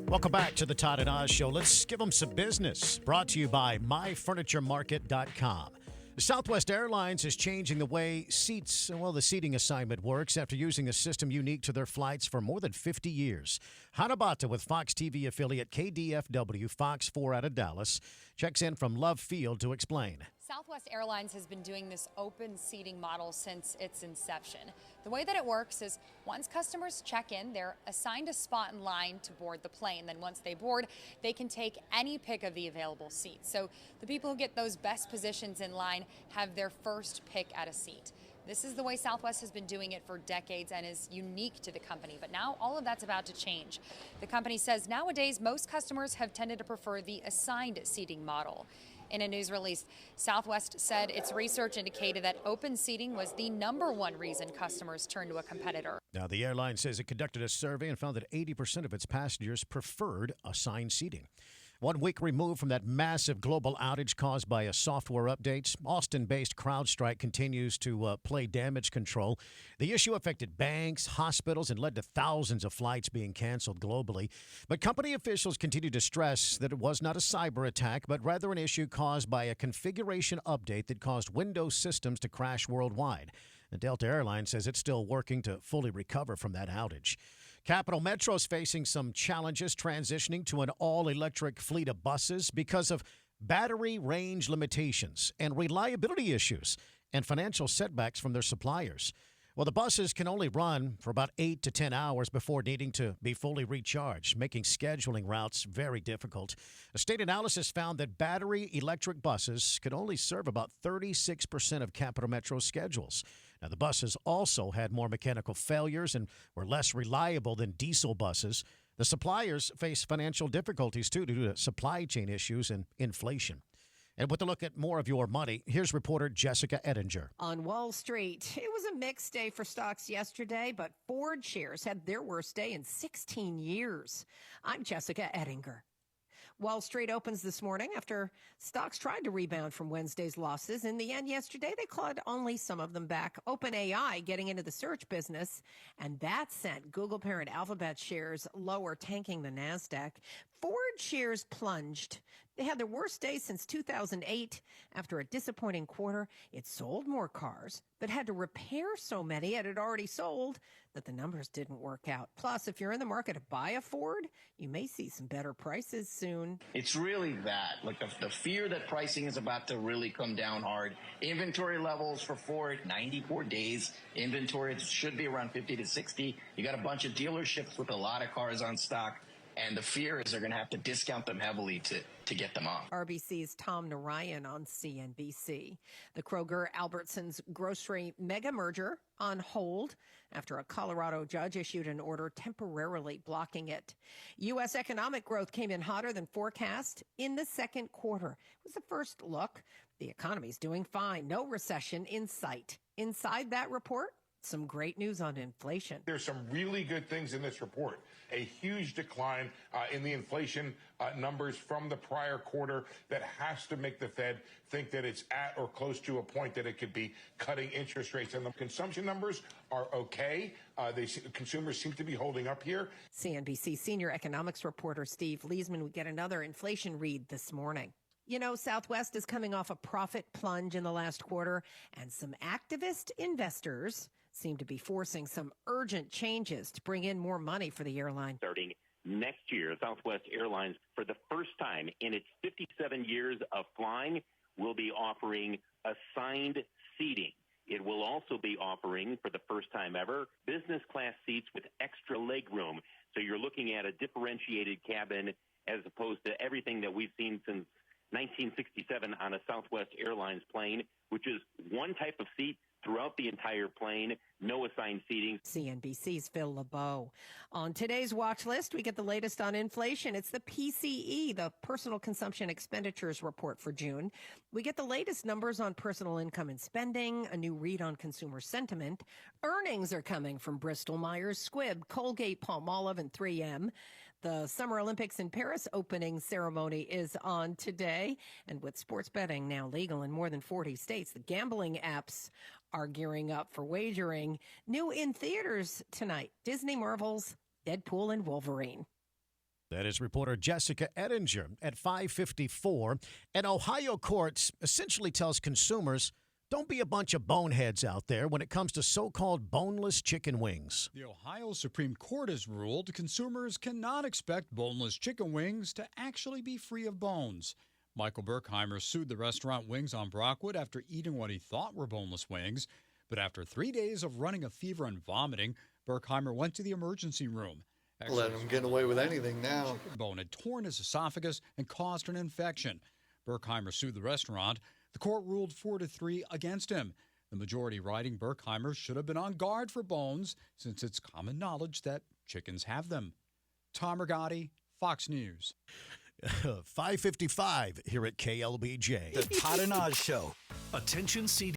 Welcome back to the Todd and Oz Show. Let's give them some business. Brought to you by myfurnituremarket.com. Southwest Airlines is changing the way the seating assignment works after using a system unique to their flights for more than 50 years. Hanabata with Fox TV affiliate KDFW Fox 4 out of Dallas checks in from Love Field to explain. Southwest Airlines has been doing this open seating model since its inception. The way that it works is once customers check in, they're assigned a spot in line to board the plane. Then once they board, they can take any pick of the available seats. So the people who get those best positions in line have their first pick at a seat. This is the way Southwest has been doing it for decades and is unique to the company. But now all of that's about to change. The company says nowadays most customers have tended to prefer the assigned seating model. In a news release, Southwest said its research indicated that open seating was the #1 reason customers turn to a competitor. Now, the airline says it conducted a survey and found that 80% of its passengers preferred assigned seating. 1 week removed from that massive global outage caused by a software update, Austin-based CrowdStrike continues to play damage control. The issue affected banks, hospitals, and led to thousands of flights being canceled globally. But company officials continue to stress that it was not a cyber attack, but rather an issue caused by a configuration update that caused Windows systems to crash worldwide. And Delta Airlines says it's still working to fully recover from that outage. Capital Metro is facing some challenges transitioning to an all-electric fleet of buses because of battery range limitations and reliability issues and financial setbacks from their suppliers. Well, the buses can only run for about 8 to 10 hours before needing to be fully recharged, making scheduling routes very difficult. A state analysis found that battery electric buses could only serve about 36% of Capital Metro's schedules. Now, the buses also had more mechanical failures and were less reliable than diesel buses. The suppliers face financial difficulties, too, due to supply chain issues and inflation. And with a look at more of your money, here's reporter Jessica Ettinger. On Wall Street, it was a mixed day for stocks yesterday, but Ford shares had their worst day in 16 years. I'm Jessica Ettinger. Wall Street opens this morning after stocks tried to rebound from Wednesday's losses. In the end, yesterday, they clawed only some of them back. OpenAI getting into the search business, and that sent Google parent Alphabet shares lower, tanking the NASDAQ. Ford shares plunged. They had their worst day since 2008. After a disappointing quarter, it sold more cars, but had to repair so many it had already sold that the numbers didn't work out. Plus, if you're in the market to buy a Ford, you may see some better prices soon. It's really that, like the fear that pricing is about to really come down hard. Inventory levels for Ford, 94 days. Inventory should be around 50 to 60. You got a bunch of dealerships with a lot of cars on stock. And the fear is they're going to have to discount them heavily to get them off. RBC's Tom Narayan on CNBC. The Kroger-Albertsons grocery mega merger on hold after a Colorado judge issued an order temporarily blocking it. U.S. economic growth came in hotter than forecast in the second quarter. It was the first look. The economy's doing fine. No recession in sight. Inside that report, some great news on inflation. There's some really good things in this report. A huge decline in the inflation numbers from the prior quarter that has to make the Fed think that it's at or close to a point that it could be cutting interest rates. And the consumption numbers are okay. Consumers seem to be holding up here. CNBC senior economics reporter Steve Leisman would get another inflation read this morning. You know, Southwest is coming off a profit plunge in the last quarter, and some activist investors seem to be forcing some urgent changes to bring in more money for the airline. Starting next year, Southwest Airlines, for the first time in its 57 years of flying, will be offering assigned seating. It will also be offering, for the first time ever, business class seats with extra leg room. So you're looking at a differentiated cabin as opposed to everything that we've seen since 1967 on a Southwest Airlines plane, which is one type of seat throughout the entire plane, no assigned seating. CNBC's Phil LeBeau. On today's watch list, we get the latest on inflation. It's the PCE, the Personal Consumption Expenditures Report for June. We get the latest numbers on personal income and spending, a new read on consumer sentiment. Earnings are coming from Bristol Myers Squibb, Colgate, Palmolive, and 3M. The Summer Olympics in Paris opening ceremony is on today. And with sports betting now legal in more than 40 states, the gambling apps are gearing up for wagering. New in theaters tonight, Disney Marvel's Deadpool and Wolverine. That is reporter Jessica Ettinger at 5:54. An Ohio court essentially tells consumers, don't be a bunch of boneheads out there when it comes to so-called boneless chicken wings. The Ohio Supreme Court has ruled consumers cannot expect boneless chicken wings to actually be free of bones. Michael Berkheimer sued the restaurant Wings on Brockwood after eating what he thought were boneless wings. But after 3 days of running a fever and vomiting, Berkheimer went to the emergency room. Let him get away with anything now. Chicken bone had torn his esophagus and caused an infection. Berkheimer sued the restaurant. The court ruled 4-3 against him. The majority writing Berkheimer should have been on guard for bones, since it's common knowledge that chickens have them. Tom Rigotti, Fox News. 5:55 here at KLBJ. The Todd and Oz Show. Attention, CD.